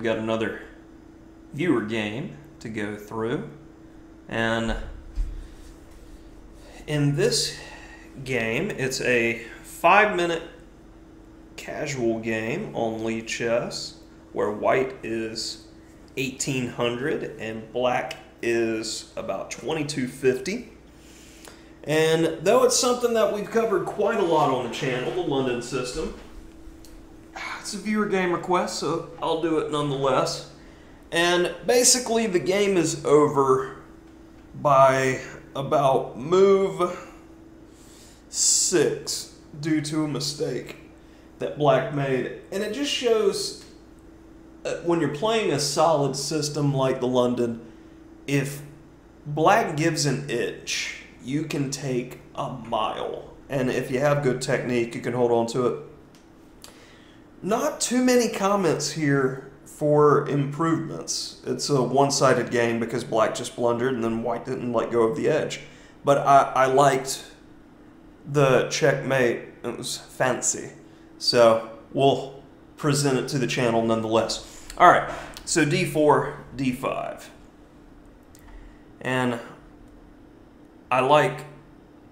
we've got another viewer game to go through. And in this game, it's a 5-minute casual game on Lichess where white is 1800 and black is about 2250. And though it's something that we've covered quite a lot on the channel, the London system, it's a viewer game request, so I'll do it nonetheless. And basically the game is over by about move 6 due to a mistake that black made. And it just shows when you're playing a solid system like the London, if black gives an inch, you can take a mile. And if you have good technique, you can hold on to it. Not too many comments here for improvements. It's a one-sided game because black just blundered and then white didn't let go of the edge. But I liked the checkmate. It was fancy. So we'll present it to the channel nonetheless. All right, so d4, d5. And I like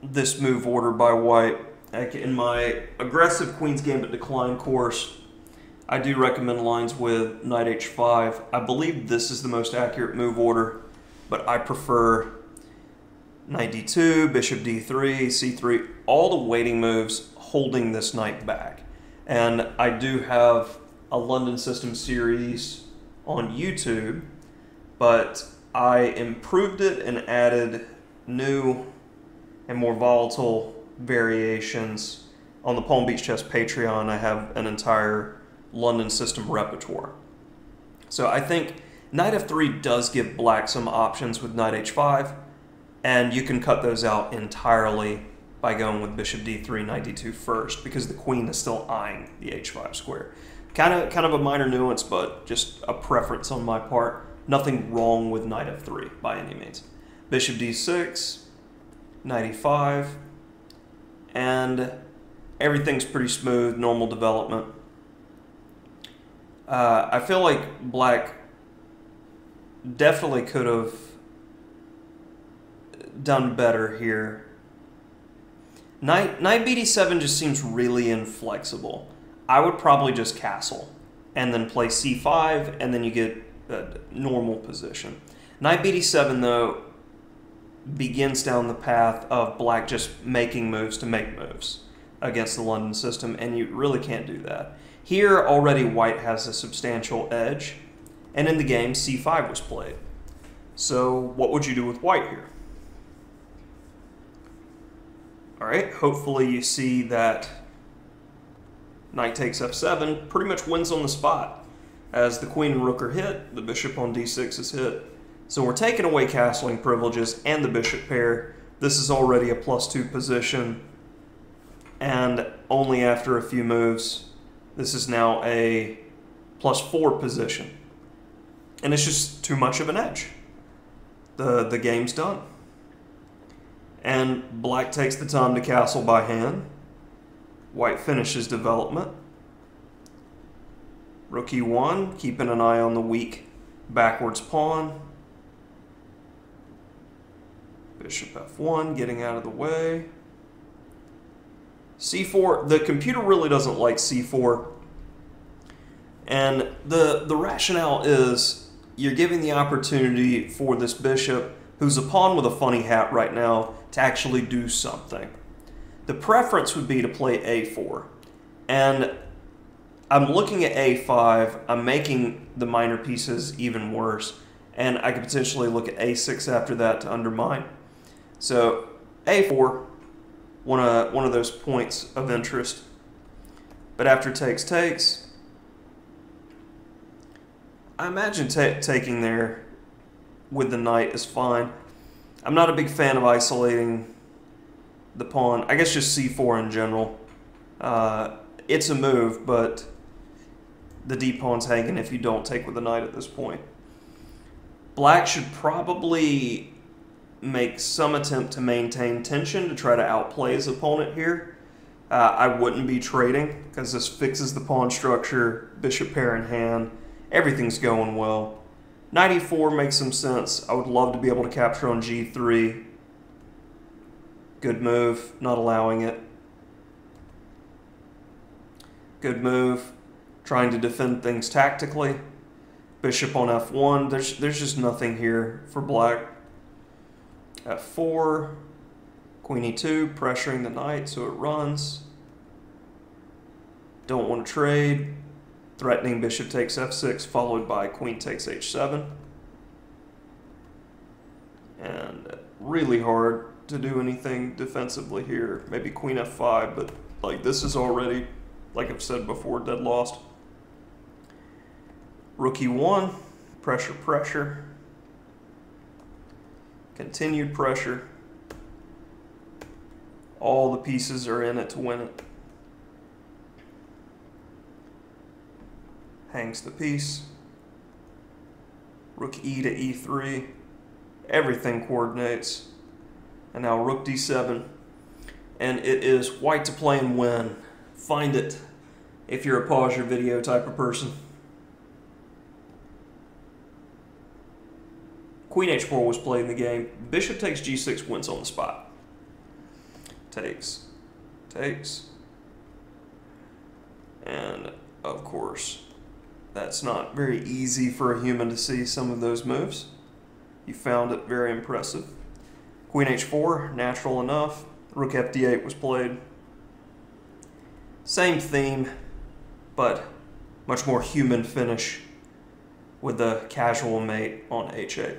this move order by white. In my aggressive Queen's Gambit Decline course, I do recommend lines with knight h5. I believe this is the most accurate move order, but I prefer knight d2, bishop d3, c3, all the waiting moves holding this knight back. And I do have a London system series on YouTube, but I improved it and added new and more volatile variations. On the Palm Beach Chess Patreon, I have an entire London system repertoire. So I think knight f3 does give black some options with knight h5, and you can cut those out entirely by going with bishop d3, knight d2 first, because the queen is still eyeing the h5 square. Kind of a minor nuance, but just a preference on my part. Nothing wrong with knight f3 by any means. Bishop d6, knight e5, and everything's pretty smooth, normal development. I feel like black definitely could have done better here. Knight bd7 just seems really inflexible. I would probably just castle and then play c5, and then you get a normal position. Knight bd7, though, begins down the path of black just making moves to make moves against the London system, and you really can't do that. Here, already white has a substantial edge, and in the game, c5 was played. So what would you do with white here? All right, hopefully you see that knight takes f7 pretty much wins on the spot. As the queen and rook are hit, the bishop on d6 is hit. So we're taking away castling privileges and the bishop pair. This is already a +2 position, and only after a few moves, this is now a +4 position. And it's just too much of an edge. The game's done. And black takes the time to castle by hand. White finishes development. Rook e1, keeping an eye on the weak backwards pawn. Bishop f1, getting out of the way. c4, the computer really doesn't like c4. And the rationale is you're giving the opportunity for this bishop, who's a pawn with a funny hat right now, to actually do something. The preference would be to play a4. And I'm looking at a5, I'm making the minor pieces even worse, and I could potentially look at a6 after that to undermine. So a4, one of those points of interest. But after takes, I imagine taking there with the knight is fine. I'm not a big fan of isolating the pawn. I guess just c4 in general. It's a move, but the d-pawn's hanging if you don't take with the knight at this point. Black should probably make some attempt to maintain tension to try to outplay his opponent here. I wouldn't be trading because this fixes the pawn structure, bishop pair in hand, Everything's going well. Knight e4 makes some sense. I would love to be able to capture on g3. Good move, not allowing it. Good move, trying to defend things tactically. Bishop on f1. There's just nothing here for black. f4, queen e2, pressuring the knight so it runs. Don't want to trade. Threatening bishop takes f6, followed by queen takes h7. And really hard to do anything defensively here. Maybe queen f5, but like this is already, like I've said before, dead lost. Rook e1, pressure, pressure. Continued pressure. All the pieces are in it to win it. Hangs the piece. Rook e to e3. Everything coordinates. And now rook d7. And it is white to play and win. Find it if you're a pause your video type of person. Queen h4 was played in the game. Bishop takes g6 wins on the spot. Takes. Takes. And of course, that's not very easy for a human to see some of those moves. You found it very impressive. Queen h4, natural enough. Rook fd8 was played. Same theme, but much more human finish with the casual mate on h8.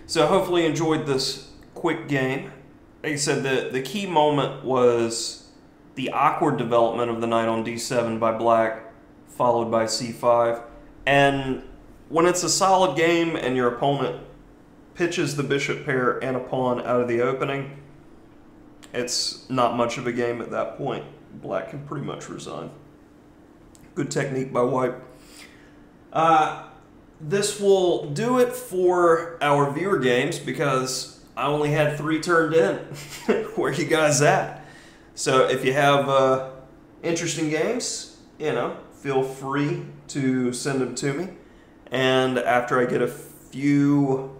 So hopefully you enjoyed this quick game. Like I said, the key moment was the awkward development of the knight on d7 by black, followed by c5. And when it's a solid game and your opponent pitches the bishop pair and a pawn out of the opening, it's not much of a game at that point. Black can pretty much resign. Good technique by white. This will do it for our viewer games because I only had 3 turned in. Where you guys at? So if you have interesting games, you know, feel free to send them to me. And after I get a few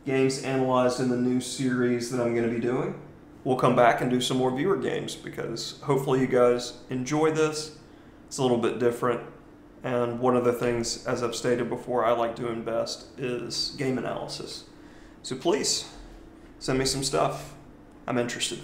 games analyzed in the new series that I'm going to be doing, we'll come back and do some more viewer games because hopefully you guys enjoy this. It's a little bit different. And one of the things, as I've stated before, I like doing best is game analysis. So please, send me some stuff. I'm interested.